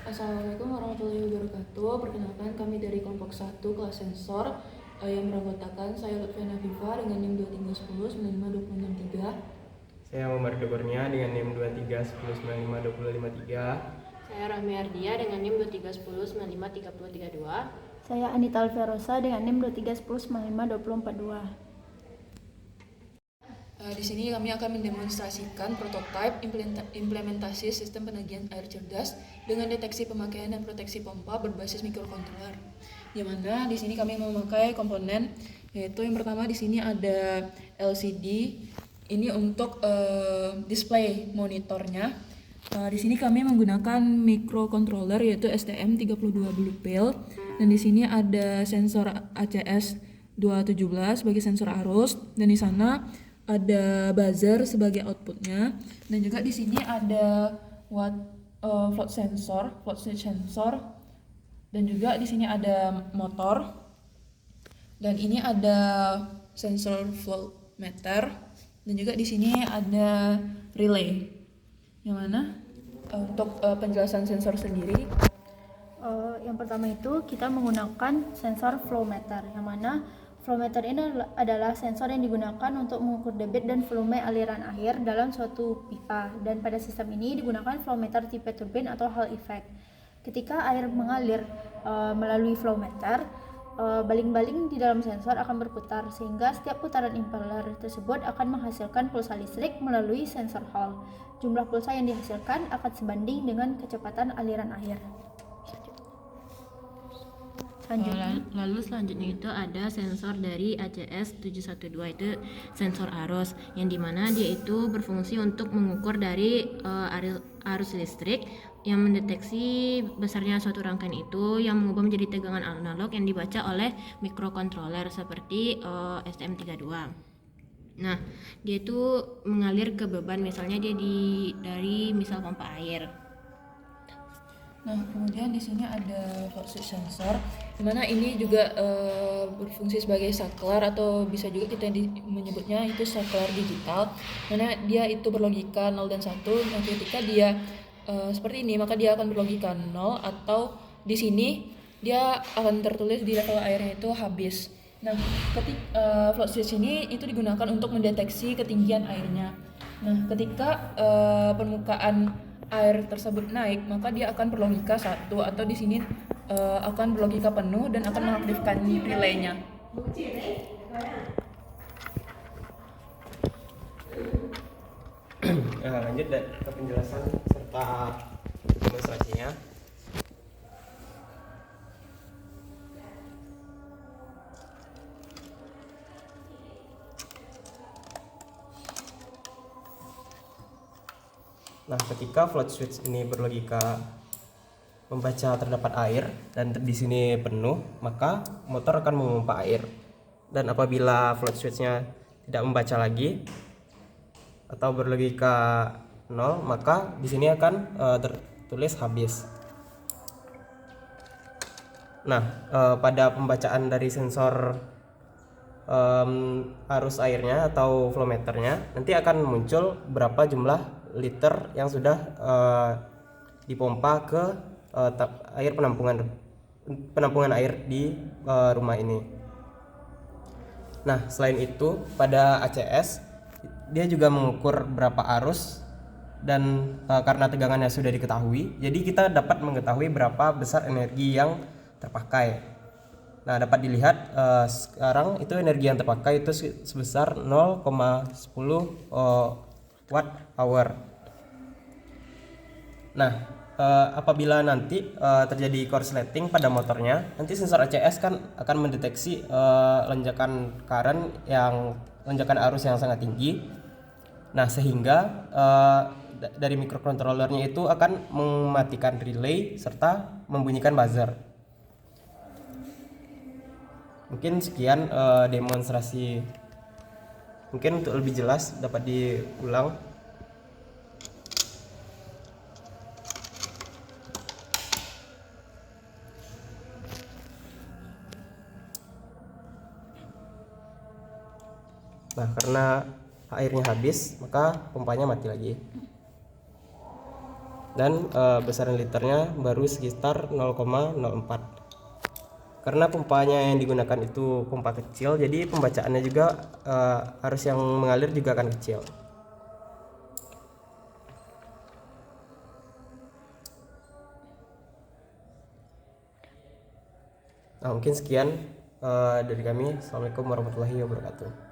Assalamualaikum warahmatullahi wabarakatuh. Perkenalkan kami dari kelompok 1 kelas sensor yang beranggotakan saya Lutfiana Viva dengan NIM 2310 Saya Muhammad Kurnia dengan NIM 2310952053. Saya Rahmi Ardia dengan NIM 2310953032. Saya Anita Alverosa dengan NIM 2310952042. Di sini kami akan mendemonstrasikan prototipe implementasi sistem penagihan air cerdas dengan deteksi pemakaian dan proteksi pompa berbasis microcontroller. Di mana di sini kami memakai komponen, yaitu yang pertama di sini ada LCD. Ini untuk display monitornya. Di sini kami menggunakan microcontroller yaitu STM32 Bluepill, dan di sini ada sensor ACS 217 sebagai sensor arus, dan di sana ada buzzer sebagai outputnya, dan juga di sini ada float switch sensor, dan juga di sini ada motor, dan ini ada sensor flow meter, dan juga di sini ada relay. Yang mana untuk penjelasan sensor sendiri, Yang pertama itu kita menggunakan sensor flow meter, yang mana flow meter ini adalah sensor yang digunakan untuk mengukur debit dan volume aliran air dalam suatu pipa, dan pada sistem ini digunakan flow meter tipe turbin atau Hall effect. Ketika air mengalir melalui flow meter, baling-baling di dalam sensor akan berputar, sehingga setiap putaran impeller tersebut akan menghasilkan pulsa listrik melalui sensor Hall. Jumlah pulsa yang dihasilkan akan sebanding dengan kecepatan aliran air. Lalu selanjutnya itu ada sensor dari ACS 712, itu sensor arus, yang dimana dia itu berfungsi untuk mengukur dari arus listrik yang mendeteksi besarnya suatu rangkaian itu yang mengubah menjadi tegangan analog yang dibaca oleh microcontroller seperti STM32. Nah, dia itu mengalir ke beban, misalnya dia dari misal pompa air. Nah, kemudian di sini ada float switch sensor, dimana ini juga berfungsi sebagai saklar, atau bisa juga kita menyebutnya itu saklar digital, mana dia itu berlogika 0 dan 1. Nah, ketika dia seperti ini, maka dia akan berlogika 0, atau di sini dia akan tertulis di level airnya itu habis. Nah, float switch ini itu digunakan untuk mendeteksi ketinggian airnya. Nah, ketika permukaan air tersebut naik, maka dia akan berlogika 1, atau di sini akan berlogika penuh dan akan mengaktifkan relaynya. Lanjut ke penjelasan serta demonstrasinya. Nah, ketika float switch ini berlogika membaca terdapat air dan di sini penuh, maka motor akan memompa air. Dan apabila float switch-nya tidak membaca lagi atau berlogika 0, maka di sini akan tertulis habis. Nah, pada pembacaan dari sensor arus airnya atau flow meternya, nanti akan muncul berapa jumlah liter yang sudah dipompa ke air penampungan air di rumah ini. Nah, selain itu pada ACS dia juga mengukur berapa arus, dan karena tegangannya sudah diketahui, jadi kita dapat mengetahui berapa besar energi yang terpakai. Nah, dapat dilihat sekarang itu energi yang terpakai itu sebesar 0,10 watt hour. Nah, apabila nanti terjadi korsleting pada motornya, nanti sensor ACS kan akan mendeteksi lonjakan lonjakan arus yang sangat tinggi. Nah, sehingga dari microcontrollernya itu akan mematikan relay serta membunyikan buzzer. Mungkin sekian demonstrasi. Mungkin untuk lebih jelas dapat diulang. Nah, karena airnya habis, maka pompanya mati lagi. dan besaran liternya baru sekitar 0,04. Karena pompanya yang digunakan itu pompa kecil, jadi pembacaannya juga arus yang mengalir juga akan kecil. Nah, mungkin sekian dari kami. Assalamualaikum warahmatullahi wabarakatuh.